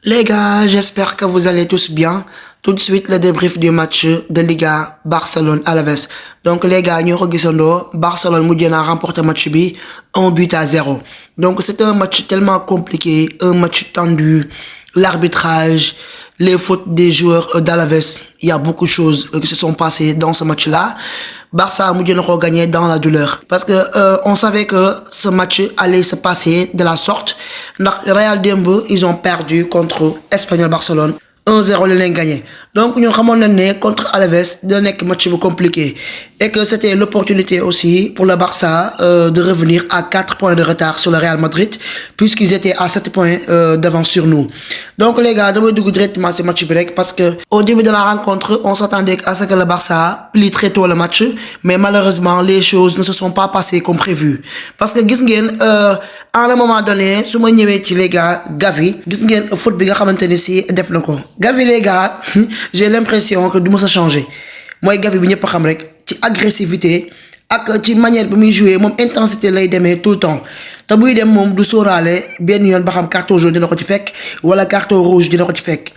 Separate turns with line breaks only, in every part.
Les gars, j'espère que vous allez tous bien. Tout de suite, le débrief du match de Liga Barcelone-Alaves. Donc, les gars, nous regardons Barcelone a remporté le match bi 1-0. Donc, c'est un match tellement compliqué, un match tendu, l'arbitrage, les fautes des joueurs d'Alaves. Il y a beaucoup de choses qui se sont passées dans ce match-là. Barça a gagné dans la douleur. Parce que on savait que ce match allait se passer de la sorte. Real Dembo, ils ont perdu contre Espanyol Barcelone. 1-0 le gagné. Donc nous avons contre Alaves d'un match compliqué et que c'était l'opportunité aussi pour le Barça de revenir à 4 points de retard sur le Real Madrid puisqu'ils étaient à 7 points d'avance sur nous. Donc les gars, je vais directement ce match break parce que au début de la rencontre, on s'attendait à ce que le Barça plie très tôt le match, mais malheureusement les choses ne se sont pas passées comme prévu. Parce que gis ngeen à un moment donné, su ma ñëwee ci les gars, Gavi, gis ngeen foot bi nga xamanteni ci def na ko. Gavi les gars, j'ai l'impression que du mës a changer. Mooy Gavi bi ñëpp xam rek ci agressivité ak ci manière bi muy jouer moom intensité lay demee tout le temps te buy dem moom du sóoraale benn yoon ba xam carton jaune dina ko ci fekk wala carton rouge dina ko ci fekk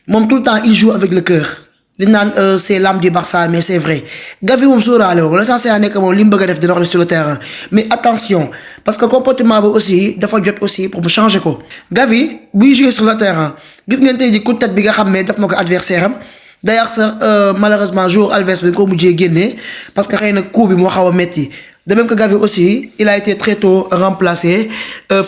moom tout le temps il joue avec le cœur. Li naan c'est l'âme du Barça mais c'est vrai Gavi moom sóoraale woo l'essentiel nekk moom li mu bëgg a def dina ko def sur le terrain mais attention parce que comportement bi aussi dafa jot aussi pour mu changer ko. Gavi buy jouer sur le terrain gis ngeen tey ji coup de tête bi nga xam ne def na ko adversaire am. D'ailleurs malheureusement jour Alves bi ko mujjee génne parce que xëy na coup bi moo xaw a metti. De même que Gavi aussi il a été très tôt remplacé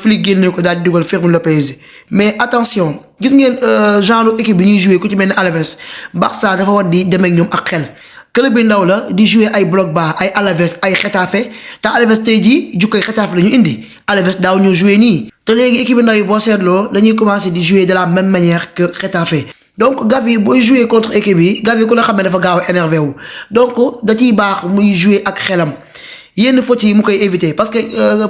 Flick génne ko daal di dugal Fermin Lopez mais attention gis ngeen genre équipe bi ñuy jouer ku ci mel ni Alaves Barça dafa war di dem ak ñoom ak xel club bi ndaw la di jouer ay bloc bas ay Alaves ay Getafe te Alaves tey jii jukkoy Getafe la ñu indi Alaves daaw ñoo jouer nii te léegi équipe bi ndaw yi boo seetloo dañuy commencer di jouer de la même manière que Getafe. Donc Gavi boy jouer contre équipe bi Gavi ku la xamé dafa gaaw énervé wu donc da ciy baax muy jouer ak xelam yenn fautes yi mu koy éviter parce que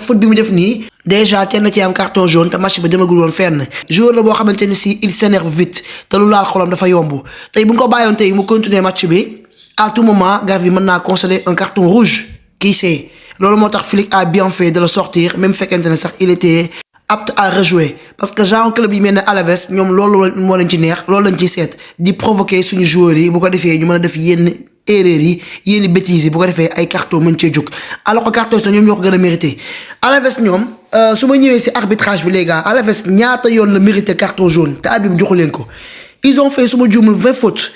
faute bi mu def nii déjà kenn ci am carton jaune te match bi demagul woon fenn joueur la boo xamante ni si il s'énerve vite te lu laal xolam dafa yomb tey bu nga ko bàyyoon tey mu continuer match bi à tout moment Gavi mën naa concéder un carton rouge qui sait loolu moo tax Flick a bien fait de le sortir même fekkente ne sax il était apte à rejouer parce que genre club yi mel ne Alaves ñoom loolu moo leen ci neex loolu lañ ci seet di provoquer suñu joueurs yi bu ko defee ñu mën a def yenn erreurs yi yenn bêtises yi bu ko defee ay carton mën cee jóg alors que carton yi ñoom ñoo ko gën a mérité. Alaves ñoom su ma ñëwee si arbitrage bi les gars Alaves ñaata yoon la mérité carton jaune te arbitre bi joxu leen ko ils ont fait su ma juumul 20 fautes.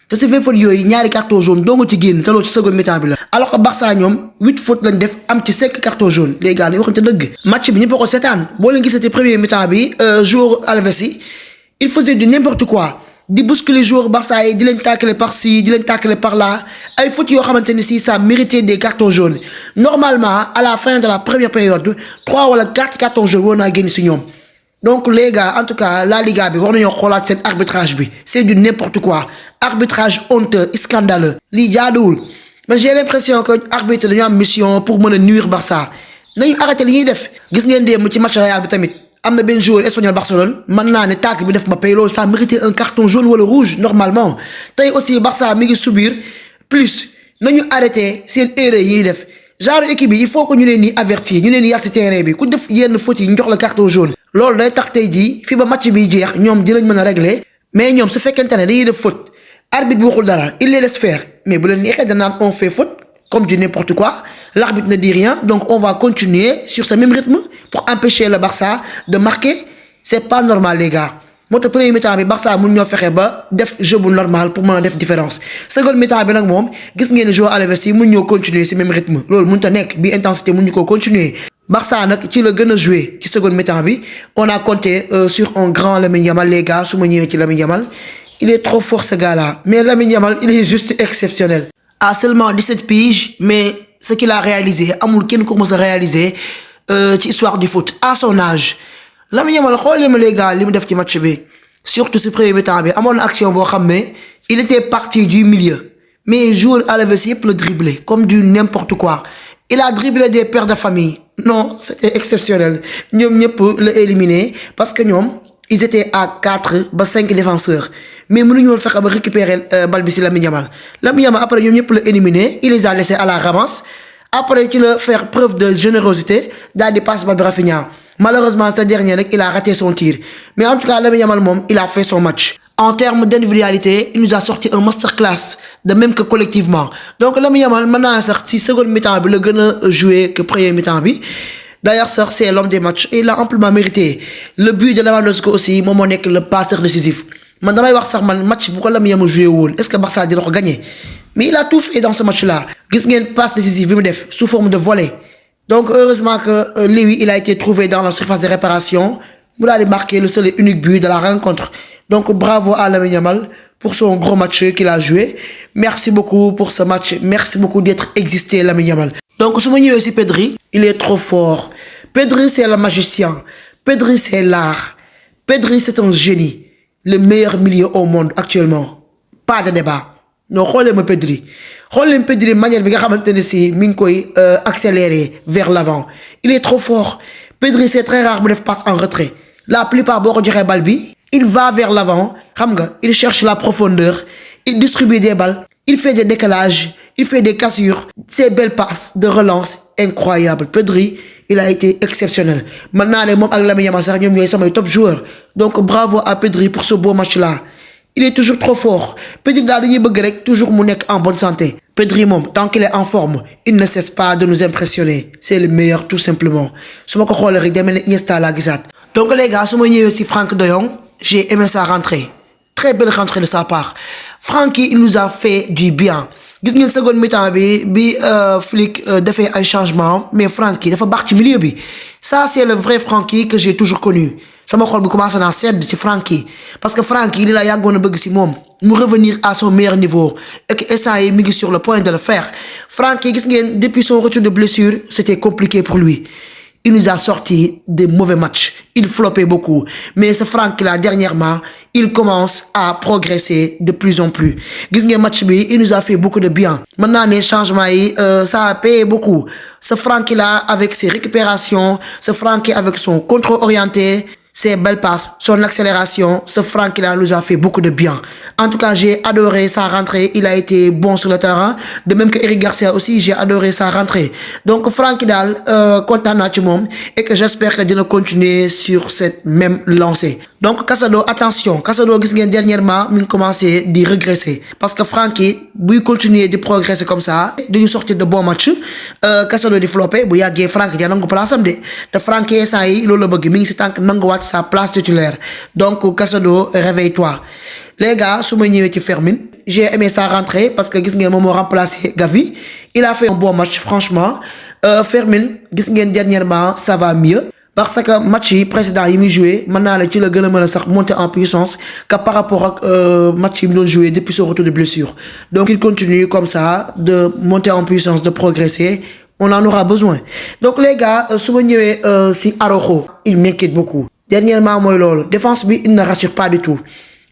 te si 20 fautes yooyu ñaari carton jaune doo nga ci génn te loolu ci seconde mi-temps bi la. alors que Barça ñoom 8 fautes lañ def am ci 5 cartons jaunes les gars dañu waxante dëgg. match bi ñëpp a ko seetaan boo leen gisati premier mi-temps bi joueur Alaves yi il faisait du n'importe quoi di bousculer joueur Barça yi di leen tacler par ci di leen tacler par là ay fautes yoo xamante ni si ça méritait des cartons jaunes normalement à la fin de la première période 3 wala 4 cartons jaunes war naa génn si ñoom. Donc les gars, en tout cas, la Liga bi war nañu xolaat cet arbitrage bi. C'est du n'importe quoi. Arbitrage honteux, scandaleux. Li jaaduwul. Mais j'ai l'impression que arbitre dañu am mission pour mën a nuire Barça. Nañu arrêté li ñuy def. Gis ngeen dem ci match Real bi tamit. Am na benn joueur Espanyol Barcelone mën naa ne tàkk bi def Mbappé loolu ça méritait un carton jaune wala rouge normalement. Tey aussi Barça mi ngi subir plus. Nañu arrêté seen erreur yi ñuy def. Genre équipe bi il faut que ñu leen di avertir ñu leen di yar ci terrain bi ku def yenn fautes yi ñu jox la carton jaune. Loolu day tax tey jii fii ba match bi jeex ñoom dinañ mën a régler mais ñoom su fekkente ne dañuy def faute arbitre bi waxul dara il les laisse faire mais bu leen neexee danaan on fait faute comme du n'importe quoi l'arbitre ne dit rien donc on va continuer sur ce même rythme pour empêcher le Barça de marquer c'est pas normal les gars. moo tax premier mi-temps bi Barça mun ñoo fexe ba def jeu bu normal pour mën a def différence seconde mi-temps bi nag moom gis ngeen ne joueur Alaves yi mun ñoo continuer ci même rythme loolu mënut a nekk bi intensité mun ñu ko continuer. Barça nag ci la gën a joué ci seconde mi-temps bi on a compté sur un grand Lamine Yamal les gars su ma ñëwee ci Lamine Yamal il est trop fort ce gars-là mais Lamine Yamal il est juste exceptionnel. À seulement 17 piges mais ce qu'il a réalisé amul kenn ko mës a réaliser ci histoire du foot à son âge. Lamine Yamal xoolee ma les gars li mu def ci match bi surtout ci premier mi-temps bi amoon na action boo xam ne il était parti du milieu mais joueur Alaves yëpp la dribblé comme du n'importe quoi. Il a dribblé des pères de famille. Non, c'était exceptionnel. Ñoom ñëpp la éliminé parce que ñoom ils étaient à 4 ba 5 défenseurs mais mënuñu woon fexe ba récupérer bal bi ci Lamine Yamal. Lamine Yamal après ñoom ñëpp la éliminé il les a laissés à la ramasse après il a faire preuve de générosité daal di passe ba Rafinha. Malheureusement ce dernier il a raté son tir mais en tout cas Lamine Yamal moom il a fait son match. En termes d'individualité, il nous a sorti un masterclass, de même que collectivement. Donc, Lamine Yamal, maintenant, si seconde mi-temps, il a gagné jouer que premier mi-temps. D'ailleurs, c'est l'homme des matchs. Et il a amplement mérité. Le but de Lewandowski aussi, moi, c'est le passeur décisif. Man, damay wax sax man match pourquoi Lamine Yamal joué woon est-ce que Barça dina ko gagner mais il a tout fait dans ce match-là. Gis ngeen passe décisive bi mu def sous forme de volée. Donc, heureusement que lui, il a été trouvé dans la surface de réparation. Il a marqué le seul et unique but de la rencontre. Donc bravo à Lamine Yamal pour son gros match qu'il a joué. Merci beaucoup pour ce match. Merci beaucoup d'être existé Lamine Yamal. Donc ce moment aussi Pedri, il est trop fort. Pedri c'est le magicien. Pedri c'est l'art. Pedri c'est un génie. Le meilleur milieu au monde actuellement. Pas de débat. Non, regardez-moi Pedri. Regardez Pedri manière bi nga xamantene ci mi ngi koy accélérer vers l'avant. Il est trop fort. Pedri c'est très rare mu def passe en retrait. La plupart boko joxé balle bi il va vers l'avant, il cherche la profondeur, il distribue des balles, il fait des décalages, il fait des cassures, ces belles passes de relance incroyables. Pedri, il a été exceptionnel. Maintenant, les membres de Lamine Yamal sont les top joueurs. Donc bravo à Pedri pour ce beau match-là. Il est toujours trop fort. Pedri toujours en bonne santé. Pedri, tant qu'il est en forme, il ne cesse pas de nous impressionner. C'est le meilleur tout simplement. Donc les gars, je suis Franck de Jong. J'ai aimé sa rentrée. Très belle rentrée de sa part. Francky, il nous a fait du bien. Gis ngeen seconde mi-temps bi Flick fait un changement mais Francky dafa baax ci milieu bi. Ça c'est le vrai Francky que j'ai toujours connu. Sama xol bi commencé na sedd ci Francky parce que Francky li la yàggoon a bëgg ci moom mu revenir à son meilleur niveau et que instant yi mi ngi sur le point de le faire. Francky gis ngeen depuis son retour de blessure, c'était compliqué pour lui. Il nous a sorti de mauvais matchs. Il floppait beaucoup. Mais ce Franck-là, dernièrement, il commence à progresser de plus en plus. Gis match bi, il nous a fait beaucoup de bien. Maintenant, les changements, ça a payé beaucoup. Ce Franck-là, avec ses récupérations, ce Franck avec son contrôle orienté, ses belles passes, son accélération, ce Franck-là nous a fait beaucoup de bien. En tout cas, j'ai adoré sa rentrée. Il a été bon sur le terrain. De même que Eric Garcia aussi, j'ai adoré sa rentrée. Donc, Franck Dal, content à tout le monde et que j'espère qu'il va continuer sur cette même lancée. Donc, Casado, attention. Casado, dernièrement, il a commencé à régresser. Parce que Francky, il continue de progresser comme ça, de nous sortir de bons matchs. Casado de flopper, il y a Franck qui a une place. De Francky, ça y est, il a besoin sa place titulaire. Donc, Casado, réveille-toi. Les gars, si je suis Fermin, j'ai aimé sa rentrée parce que gis ngeen moom moo remplacé Gavi. Il a fait un bon match, franchement. Fermin, gis ngeen dernièrement, ça va mieux. Parce que match précédent, il m'a joué. Maintenant, il a monter en puissance que par rapport au match qu'il a joué depuis son retour de blessure. Donc, il continue comme ça de monter en puissance, de progresser. On en aura besoin. Donc, les gars, si si Araujo, il m'inquiète beaucoup. Dernièrement, moi, défense, il ne rassure pas du tout.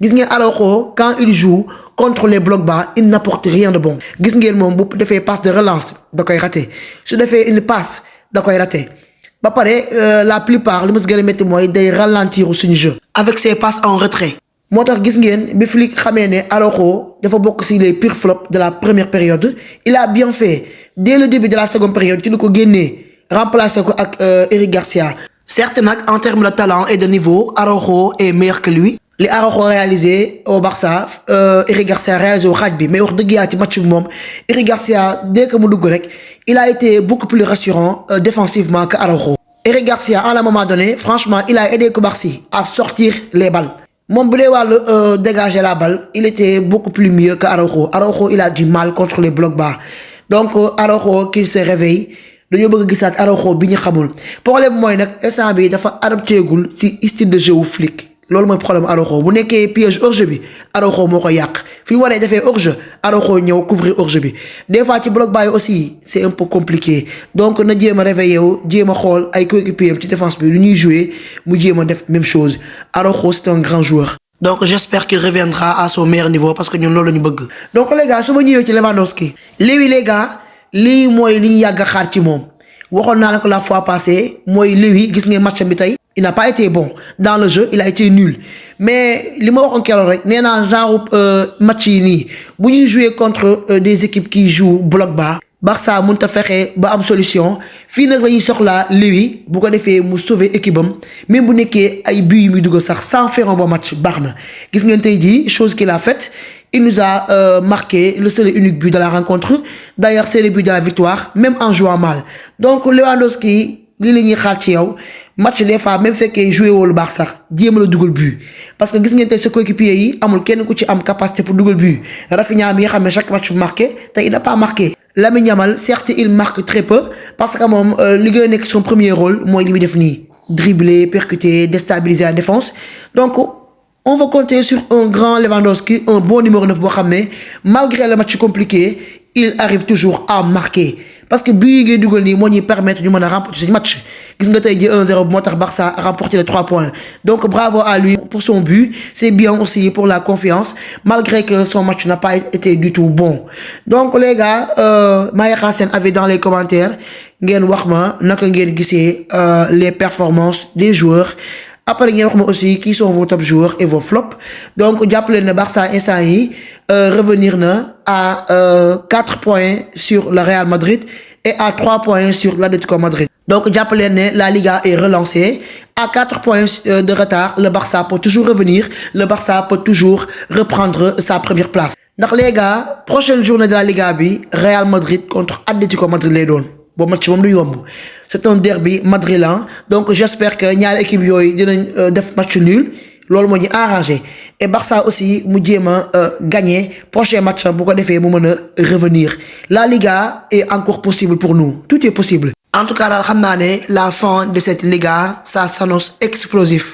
Gis ngeen Araujo quand il joue contre les blocs bas, il n'apporte rien de bon. Gis ngeen moom bu defee passe de relance da koy raté. Su defee une passe da koy raté. Ba pare la plupart li ma si gën a métti mooy day ralentir suñu jeu avec ses passes en retrait. Moo tax gis ngeen bi Flick xamee ne Araujo dafa bokk ci les pires flops de la première période. Il a bien fait dès le début de la seconde période ci lu ko génnee remplacer ko ak Eric Garcia. Certes nag en termes de talent et de niveau, Araujo est meilleur que lui. Les Araujo réalisé au Barça, Eric Garcia réalisé au Rugby. Mais au match Eric Garcia, dès que il a été beaucoup plus rassurant défensivement que Araujo. Eric Garcia, à un moment donné, franchement, il a aidé Kobarsi à sortir les balles. Mon Bouléwal dégager la balle, il était beaucoup plus mieux que Araujo. Araujo, il a du mal contre les blocs bas. Donc, Araujo, qu'il se réveille, dañu bëgg gisaat Araujo bi ñu xamul. Problème mooy nag instant bi dafa adapté gul ci style de jeu wu Flick. Loolu mooy problème Araujo bu nekkee piège hors-jeu bi Araujo moo ko yàq fi mu waree defee hors-jeu Araujo ñëw couvrir hors-jeu bi des fois ci bloc bas aussi c'est un peu compliqué donc na jéem a réveillé wu jéem a xool ay coéquipiers ci défense bi lu ñuy jouer mu jéem a def même chose. Araujo c'est un grand joueur. Donc j'espère qu'il reviendra à son meilleur niveau parce que ñun loolu la ñu bëgg. Donc les gars su ma ñëwee ci Lewandowski léegi les gars lii mooy li ñu yàgg a xaar ci moom waxoon naa la ko la fois passée mooy léegi gis ngeen match bi tey. Il n'a pas été bon dans le jeu, il a été nul. Mais li ma waxoon keroog rek nee naa genre match yi nii bu ñuy jouer contre des équipes qui jouent bloc bas Barça mënut a fexe ba am solution fii nag la ñuy soxlaa Léwi bu ko defee mu sauver équipe am même bu nekkee ay buts yu muy dugal sax sans faire un bon match baax na gis ngeen tey jii chose qu'il a faite il nous a marqué le seul et unique but de la rencontre d'ailleurs c'est le but de la victoire même en jouant mal donc Lewandowski lii la ñuy xaar ci yow match des fois même fekkee joué woo lu baax sax jéem a la dugal but parce que gis ngeen tey sa coéquipier yi amul kenn ku ci am capacité pour dugal but Rafinha mi nga xam ne chaque match bu marqué tey il n'a pas marqué. Lamine Yamal certes il marque très peu parce que moom li gën a nekk son premier rôle mooy li muy def nii dribbler percuter déstabiliser la défense donc on va compter sur un grand Lewandowski un bon numéro 9 boo xam ne malgré le match compliqué il arrive toujours à marquer parce que bii yi ngay dugal nii moo ñuy permettre ñu mën a remporter ce match gis nga tey ji 1-0 moo tax Barça a remporté les 3 points donc bravo à lui pour son but c'est bien aussi pour la confiance malgré que son match n'a pas été du tout bon donc les gars maa ngi xaar seen avis dans les commentaires ngeen wax ma naka ngeen gisee les performances des joueurs après ngeen wax ma aussi qui sont vos top joueurs et vos flops donc jàppale ne Barça instant yi revenir na à 4 points sur le Real Madrid et à 3 points sur l'Atlético Madrid. Donc jàppale ne la Liga est relancée à 4 points de retard le Barça peut toujours revenir le Barça peut toujours reprendre sa première place. ndax les gars prochaine journée de la Liga bi Real Madrid contre Atlético Madrid lay doon. boobu match moom du yomb c'est un derby madrilène donc j'espère que ñaari équipe yooyu dinañ def match nul loolu moo ñu arrangé et Barça aussi mu jéem a gagner prochain match bu ko defee mu mën a revenir la Liga est encore possible pour nous tout est possible. En tout cas daal xam naa ne la fin de cette Liga ça s'annonce explosif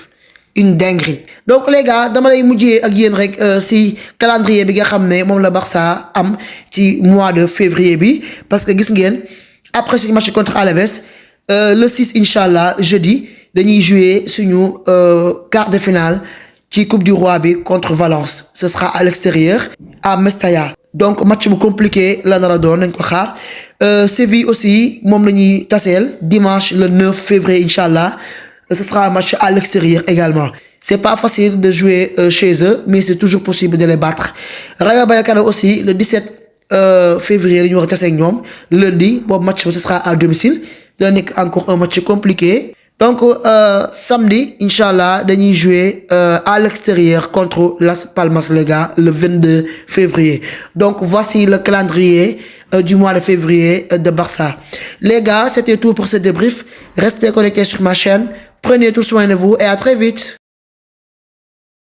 une dinguerie donc les gars dama lay mujjee ak yéen rek si calendrier bi nga xam ne moom la Barça am ci mois de février bi parce que gis ngeen. Après ce match contre Alaves le 6 inchallah jeudi dañuy jouer suñu quart de finale ci Coupe du Roi bi contre Valence ce sera à l'extérieur à Mestalla donc match bu compliqué la nar a doon nañ ko xaar Séville aussi moom la ñuy taseel dimanche le 9 février inchallah ce sera un match à l'extérieur également c'est pas facile de jouer chez eux mais c'est toujours possible de les battre Rayo Vallecano aussi le 17 février la ñu war a tase ak ñoom lundi boobu match ce sera à domicile dina nekk encore un match compliqué donc samedi inchallah dañuy jouer à l'extérieur contre Las Palmas les gars le 22 février donc voici le calendrier du mois de février de Barça les gars c'était tout pour ce débrief restez connectés sur ma chaîne prenez tout soin de vous et à très vite.